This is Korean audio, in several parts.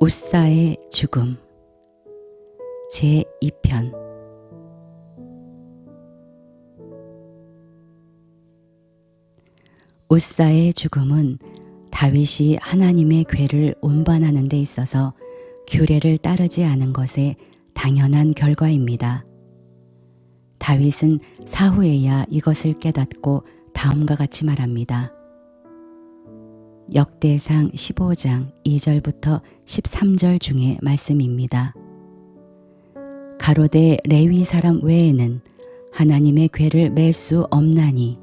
웃사의 죽음 제2편. 웃사의 죽음은 다윗이 하나님의 궤를 운반하는 데 있어서 규례를 따르지 않은 것의 당연한 결과입니다. 다윗은 사후에야 이것을 깨닫고 다음과 같이 말합니다. 역대상 15장 2절부터 13절 중의 말씀입니다. 가로되 레위 사람 외에는 하나님의 궤를 맬 수 없나니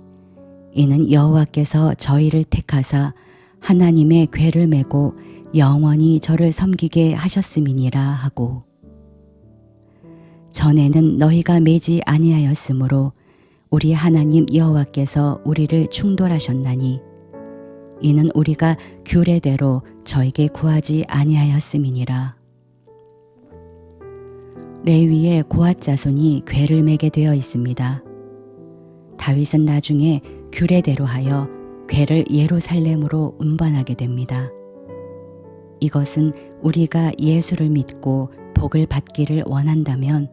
이는 여호와께서 저희를 택하사 하나님의 궤를 메고 영원히 저를 섬기게 하셨음이니라 하고, 전에는 너희가 매지 아니하였으므로 우리 하나님 여호와께서 우리를 충돌하셨나니 이는 우리가 규례대로 저에게 구하지 아니하였음이니라. 레위의 고앗 자손이 궤를 메게 되어 있습니다. 다윗은 나중에 규례대로 하여 궤를 예루살렘으로 운반하게 됩니다. 이것은 우리가 예수를 믿고 복을 받기를 원한다면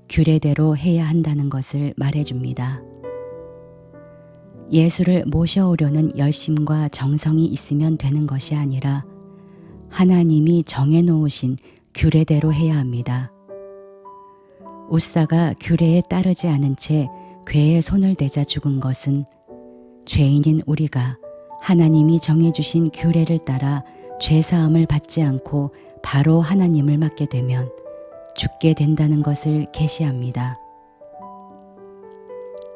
규례대로 해야 한다는 것을 말해줍니다. 예수를 모셔오려는 열심과 정성이 있으면 되는 것이 아니라 하나님이 정해놓으신 규례대로 해야 합니다. 웃사가 규례에 따르지 않은 채 궤에 손을 대자 죽은 것은 죄인인 우리가 하나님이 정해주신 규례를 따라 죄사함을 받지 않고 바로 하나님을 맞게 되면 죽게 된다는 것을 계시합니다.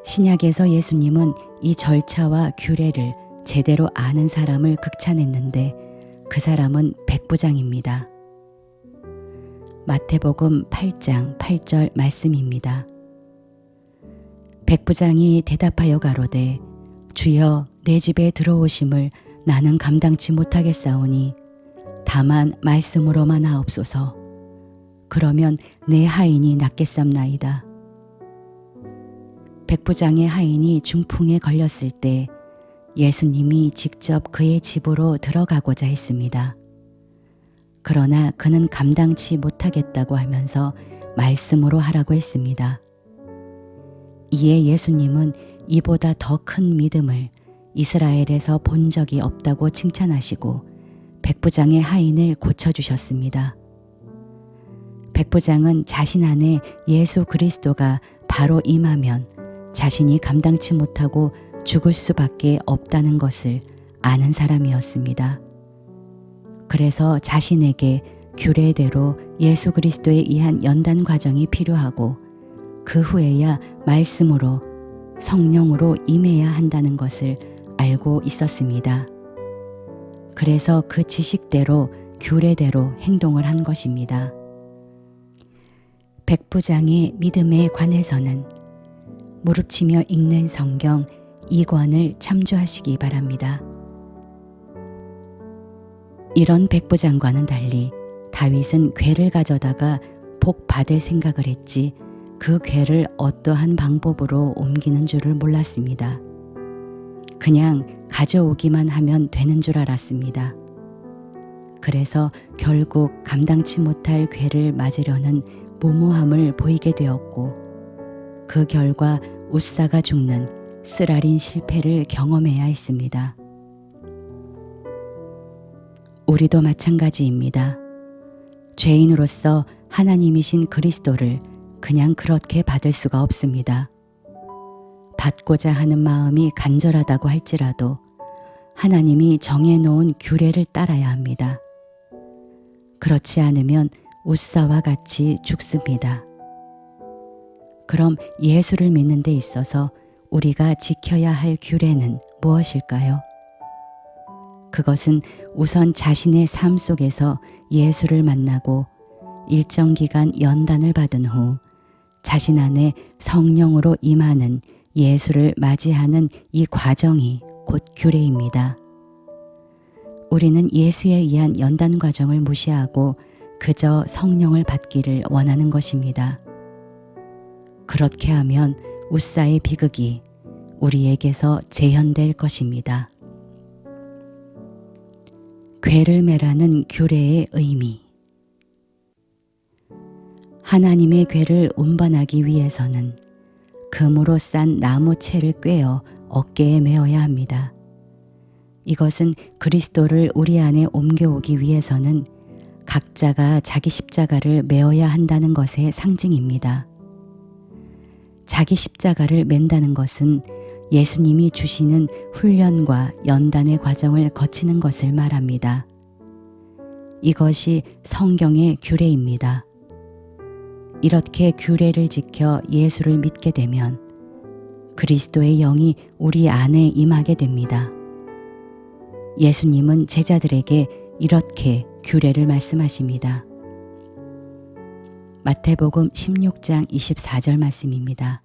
신약에서 예수님은 이 절차와 규례를 제대로 아는 사람을 극찬했는데 그 사람은 백부장입니다. 마태복음 8장 8절 말씀입니다. 백부장이 대답하여 가로되 주여 내 집에 들어오심을 나는 감당치 못하겠사오니 다만 말씀으로만 하옵소서. 그러면 내 하인이 낫겠삼나이다. 백부장의 하인이 중풍에 걸렸을 때 예수님이 직접 그의 집으로 들어가고자 했습니다. 그러나 그는 감당치 못하겠다고 하면서 말씀으로 하라고 했습니다. 이에 예수님은 이보다 더 큰 믿음을 이스라엘에서 본 적이 없다고 칭찬하시고 백부장의 하인을 고쳐주셨습니다. 백부장은 자신 안에 예수 그리스도가 바로 임하면 자신이 감당치 못하고 죽을 수밖에 없다는 것을 아는 사람이었습니다. 그래서 자신에게 규례대로 예수 그리스도에 의한 연단 과정이 필요하고 그 후에야 말씀으로 성령으로 임해야 한다는 것을 알고 있었습니다. 그래서 그 지식대로 규례대로 행동을 한 것입니다. 백부장의 믿음에 관해서는 무릎치며 읽는 성경 2권을 참조하시기 바랍니다. 이런 백부장과는 달리 다윗은 궤를 가져다가 복 받을 생각을 했지 그 궤를 어떠한 방법으로 옮기는 줄을 몰랐습니다. 그냥 가져오기만 하면 되는 줄 알았습니다. 그래서 결국 감당치 못할 궤를 맞으려는 무모함을 보이게 되었고 그 결과 웃사가 죽는 쓰라린 실패를 경험해야 했습니다. 우리도 마찬가지입니다. 죄인으로서 하나님이신 그리스도를 그냥 그렇게 받을 수가 없습니다. 받고자 하는 마음이 간절하다고 할지라도 하나님이 정해놓은 규례를 따라야 합니다. 그렇지 않으면 웃사와 같이 죽습니다. 그럼 예수를 믿는 데 있어서 우리가 지켜야 할 규례는 무엇일까요? 그것은 우선 자신의 삶 속에서 예수를 만나고 일정 기간 연단을 받은 후 자신 안에 성령으로 임하는 예수를 맞이하는 이 과정이 곧 규례입니다. 우리는 예수에 의한 연단 과정을 무시하고 그저 성령을 받기를 원하는 것입니다. 그렇게 하면 웃사의 비극이 우리에게서 재현될 것입니다. 궤를 매라는 규례의 의미. 하나님의 궤를 운반하기 위해서는 금으로 싼 나무채를 꿰어 어깨에 메어야 합니다. 이것은 그리스도를 우리 안에 옮겨오기 위해서는 각자가 자기 십자가를 메어야 한다는 것의 상징입니다. 자기 십자가를 맨다는 것은 예수님이 주시는 훈련과 연단의 과정을 거치는 것을 말합니다. 이것이 성경의 규례입니다. 이렇게 규례를 지켜 예수를 믿게 되면 그리스도의 영이 우리 안에 임하게 됩니다. 예수님은 제자들에게 이렇게 규례를 말씀하십니다. 마태복음 16장 24절 말씀입니다.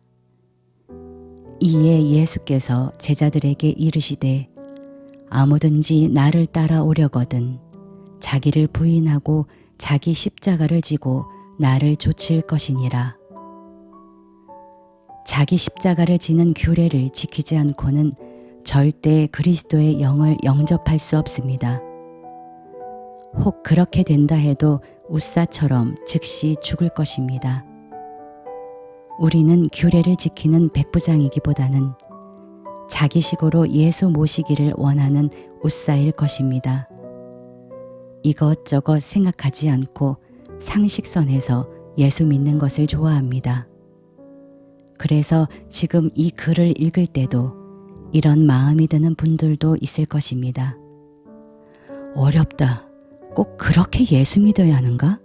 이에 예수께서 제자들에게 이르시되 아무든지 나를 따라오려거든 자기를 부인하고 자기 십자가를 지고 나를 좇을 것이니라. 자기 십자가를 지는 규례를 지키지 않고는 절대 그리스도의 영을 영접할 수 없습니다. 혹 그렇게 된다 해도 웃사처럼 즉시 죽을 것입니다. 우리는 규례를 지키는 백부장이기보다는 자기식으로 예수 모시기를 원하는 웃사일 것입니다. 이것저것 생각하지 않고 상식선에서 예수 믿는 것을 좋아합니다. 그래서 지금 이 글을 읽을 때도 이런 마음이 드는 분들도 있을 것입니다. 어렵다. 꼭 그렇게 예수 믿어야 하는가?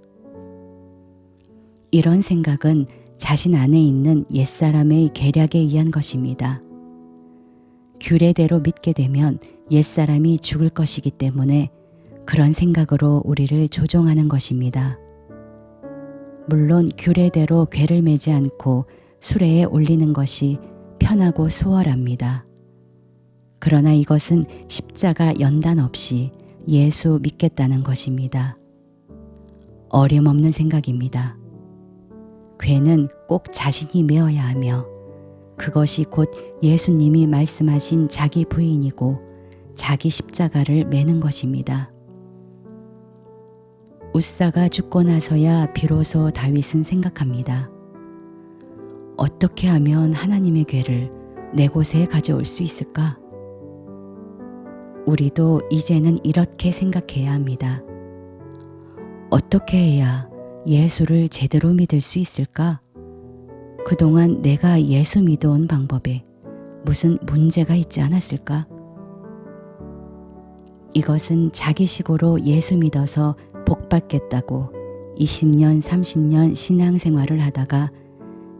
이런 생각은 자신 안에 있는 옛사람의 계략에 의한 것입니다. 규례대로 믿게 되면 옛사람이 죽을 것이기 때문에 그런 생각으로 우리를 조종하는 것입니다. 물론 규례대로 궤를 매지 않고 수레에 올리는 것이 편하고 수월합니다. 그러나 이것은 십자가 연단 없이 예수 믿겠다는 것입니다. 어림없는 생각입니다. 궤는 꼭 자신이 메어야 하며 그것이 곧 예수님이 말씀하신 자기 부인이고 자기 십자가를 매는 것입니다. 웃사가 죽고 나서야 비로소 다윗은 생각합니다. 어떻게 하면 하나님의 궤를 내 곳에 가져올 수 있을까? 우리도 이제는 이렇게 생각해야 합니다. 어떻게 해야 예수를 제대로 믿을 수 있을까? 그동안 내가 예수 믿어온 방법에 무슨 문제가 있지 않았을까? 이것은 자기식으로 예수 믿어서 복받겠다고 20년, 30년 신앙생활을 하다가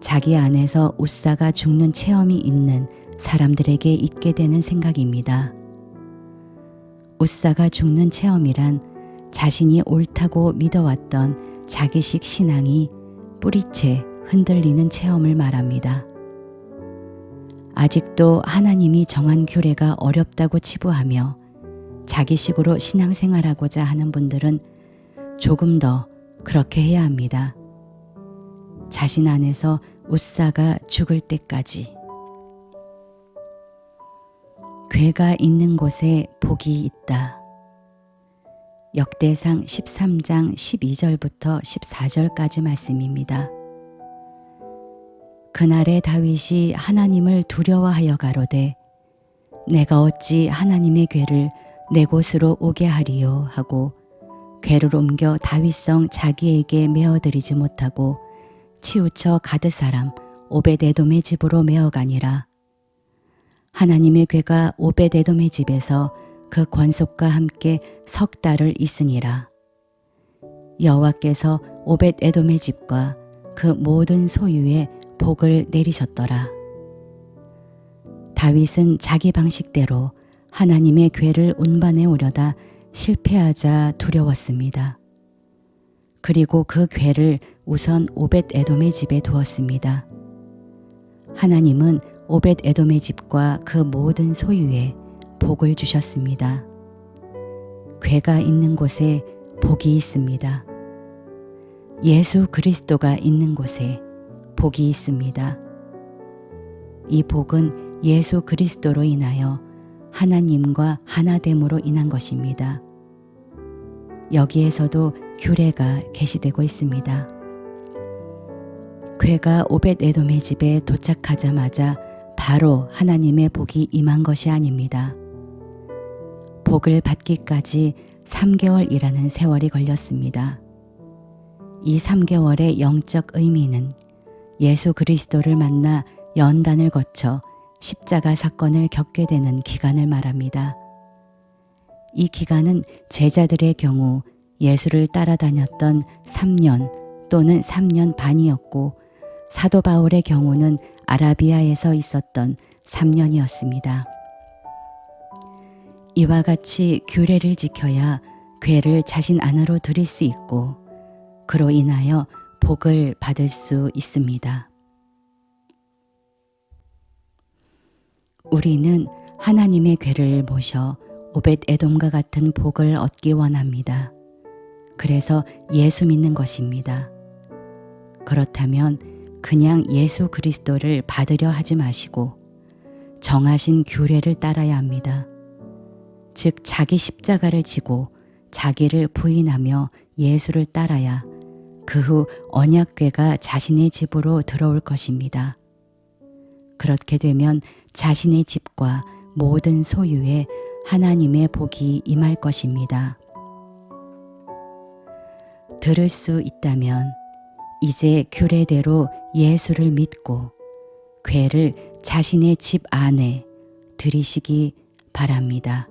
자기 안에서 웃사가 죽는 체험이 있는 사람들에게 있게 되는 생각입니다. 웃사가 죽는 체험이란 자신이 옳다고 믿어왔던 자기식 신앙이 뿌리채 흔들리는 체험을 말합니다. 아직도 하나님이 정한 규례가 어렵다고 치부하며 자기식으로 신앙생활하고자 하는 분들은 조금 더 그렇게 해야 합니다. 자신 안에서 웃사가 죽을 때까지. 궤가 있는 곳에 복이 있다. 역대상 13장 12절부터 14절까지 말씀입니다. 그날에 다윗이 하나님을 두려워하여 가로되 내가 어찌 하나님의 궤를 내 곳으로 오게 하리요 하고 궤를 옮겨 다윗성 자기에게 메어드리지 못하고 치우쳐 가드 사람 오벳에돔의 집으로 메어가니라. 하나님의 궤가 오벳에돔의 집에서 그 권속과 함께 석 달을 있으니라. 여호와께서 오벳에돔의 집과 그 모든 소유에 복을 내리셨더라. 다윗은 자기 방식대로 하나님의 궤를 운반해 오려다 실패하자 두려웠습니다. 그리고 그 궤를 우선 오벳에돔의 집에 두었습니다. 하나님은 오벳에돔의 집과 그 모든 소유에 복을 주셨습니다. 궤가 있는 곳에 복이 있습니다. 예수 그리스도가 있는 곳에 복이 있습니다. 이 복은 예수 그리스도로 인하여 하나님과 하나됨으로 인한 것입니다. 여기에서도 규례가 계시되고 있습니다. 괴가 오벳에돔의 집에 도착하자마자 바로 하나님의 복이 임한 것이 아닙니다. 복을 받기까지 3개월이라는 세월이 걸렸습니다. 이 3개월의 영적 의미는 예수 그리스도를 만나 연단을 거쳐 십자가 사건을 겪게 되는 기간을 말합니다. 이 기간은 제자들의 경우 예수를 따라다녔던 3년 또는 3년 반이었고 사도 바울의 경우는 아라비아에서 있었던 3년이었습니다. 이와 같이 규례를 지켜야 괴를 자신 안으로 들일 수 있고 그로 인하여 복을 받을 수 있습니다. 우리는 하나님의 괴를 모셔 오벳에돔과 같은 복을 얻기 원합니다. 그래서 예수 믿는 것입니다. 그렇다면 그냥 예수 그리스도를 받으려 하지 마시고 정하신 규례를 따라야 합니다. 즉 자기 십자가를 지고 자기를 부인하며 예수를 따라야 그 후 언약궤가 자신의 집으로 들어올 것입니다. 그렇게 되면 자신의 집과 모든 소유에 하나님의 복이 임할 것입니다. 들을 수 있다면 이제 규례대로 예수를 믿고 궤를 자신의 집 안에 들이시기 바랍니다.